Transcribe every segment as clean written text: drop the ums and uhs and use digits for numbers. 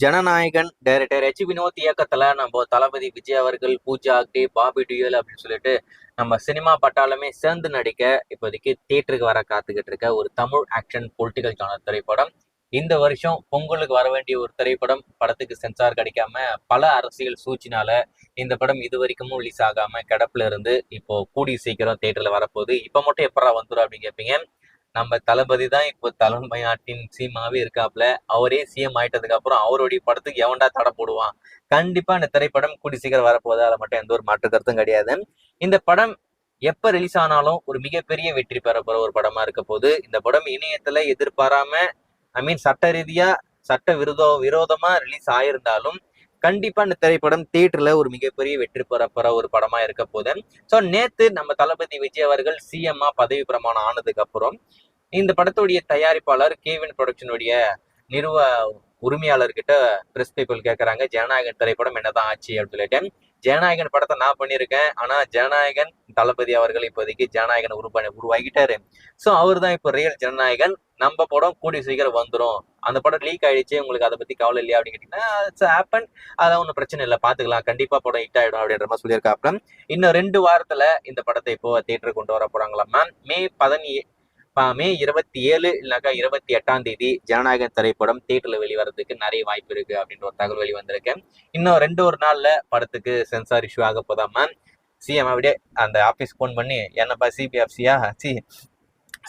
Jananayagan director Vinod இயக்கத்துல நம்ம தளபதி விஜய் அவர்கள், பூஜா ஆக்டே, பாபி டியூல் அப்படின்னு சொல்லிட்டு நம்ம சினிமா பட்டாளமே சேர்ந்து நடிக்க இப்போதைக்கு தியேட்டருக்கு வர காத்துக்கிட்டு இருக்க ஒரு தமிழ் ஆக்ஷன் பொலிட்டிக்கல் ஜானர் திரைப்படம். இந்த வருஷம் பொங்கலுக்கு வர வேண்டிய ஒரு திரைப்படம் படத்துக்கு சென்சார் கிடைக்காம பல அரசியல் சூழ்ச்சினால இந்த படம் இது வரைக்கும் ரிலீஸ் ஆகாம கிடப்புல இருந்து இப்போ கூடி சீக்கிரம் தியேட்டர்ல வரப்போகுது. இப்ப மட்டும் எப்படா வந்துடும் அப்படின்னு கேட்பீங்க. நம்ம தளபதி தான் இப்போ தலைமையாட்டின் சிஎம்மாவே இருக்காப்ல. அவரே சிஎம் ஆயிட்டதுக்கு அப்புறம் அவருடைய படத்துக்கு எவன்டா தடை போடுவான்? கண்டிப்பா இந்த திரைப்படம் கூடி சீக்கிரம் வரப்போகுது. அதை மட்டும் எந்த ஒரு மாற்று கருத்தும் கிடையாது. இந்த படம் எப்ப ரிலீஸ் ஆனாலும் ஒரு மிகப்பெரிய வெற்றி பெற போற ஒரு படமா இருக்க போது. இந்த படம் இணையத்துல எதிர்பாராம சட்ட ரீதியா விரோதமா ரிலீஸ் ஆயிருந்தாலும் கண்டிப்பா இந்த திரைப்படம் தியேட்டர்ல ஒரு மிகப்பெரிய வெற்றி பெற ஒரு படமா இருக்க போது. ஸோ நேத்து நம்ம தளபதி விஜய் அவர்கள் சிஎம்மா பதவி பிரமாணம் ஆனதுக்கு அப்புறம் இந்த படத்துடைய தயாரிப்பாளர் கேவின் ப்ரொடக்ஷனுடைய நிறுவ உரிமையாளர்கிட்ட பிரஸ் பீப்புள் கேட்கறாங்க, ஜனநாயகன் திரைப்படம் என்னதான் ஆச்சு அப்படின்னு சொல்லிட்டு. ஜனநாயகன் படத்தை நான் பண்ணியிருக்கேன், ஆனா ஜனநாயகன் தளபதி அவர்கள் இப்போதைக்கு ஜனநாயகன் உருவாகிட்டாரு. ஸோ அவர் தான் இப்போ ரியல் ஜனநாயகன். நம்ம படம் கூடி சீக்கிரம் வந்துடும், அந்த படம் லீக் ஆயிடுச்சு, உங்களுக்கு அதை பத்தி கவலை இல்லையா அப்படின்னு கேட்டீங்கன்னா அதான் ஒன்றும் பிரச்சனை இல்லை, பாத்துக்கலாம், கண்டிப்பா படம் ஹிட் ஆயிடும் அப்படின்ற மாதிரி சொல்லியிருக்காப்ல. இன்னும் 2 வாரத்துல இந்த படத்தை இப்போ தியேட்டருக்கு கொண்டு வர போறாங்களாமா. மே 27 இல்லைனாக்கா 28ஆம் தேதி ஜனநாயகன் திரைப்படம் தியேட்டர்ல வெளிவரதுக்கு நிறைய வாய்ப்பு இருக்கு அப்படின்ற ஒரு தகவல் வெளிவந்திருக்கு. இன்னும் 2 நாள்ல படத்துக்கு சென்சார் இஷ்யூ ஆக போதாம. சிஎம் அப்படியே அந்த ஆபீஸ் போன் பண்ணி, என்னப்பா சிபிஎஃப்சியா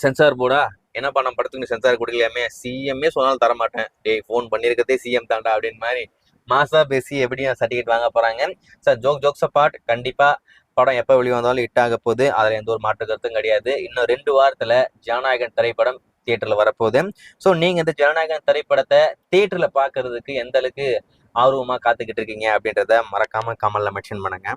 சென்சார் போர்டா, என்னப்பா நம்ம படத்துக்கு சென்சார் கொடுக்கலையாமே, சிஎம்ஏ சொன்னாலும் தரமாட்டேன், டேய் போன் பண்ணிருக்கதே சிஎம் தாண்டா அப்படின்னு மாதிரி மாசா பேசி எப்படியும் சர்டிஃபிகேட் வாங்க போறாங்க. சார் ஜோக்ஸ் அப்பார்ட், கண்டிப்பா படம் எப்போ வெளிவந்தாலும் ஹிட் ஆக போகுது, அதில் எந்த ஒரு மாற்று கருத்தும் கிடையாது. இன்னும் 2 வாரத்தில் ஜனநாயகன் திரைப்படம் தியேட்டரில் வரப்போகுது. ஸோ நீங்கள் இந்த ஜனநாயகன் திரைப்படத்தை தியேட்டரில் பார்க்கறதுக்கு எந்த அளவுக்கு ஆர்வமாக காத்துக்கிட்டு இருக்கீங்க அப்படின்றத மறக்காம கமெண்ட்ல மென்ஷன் பண்ணுங்க.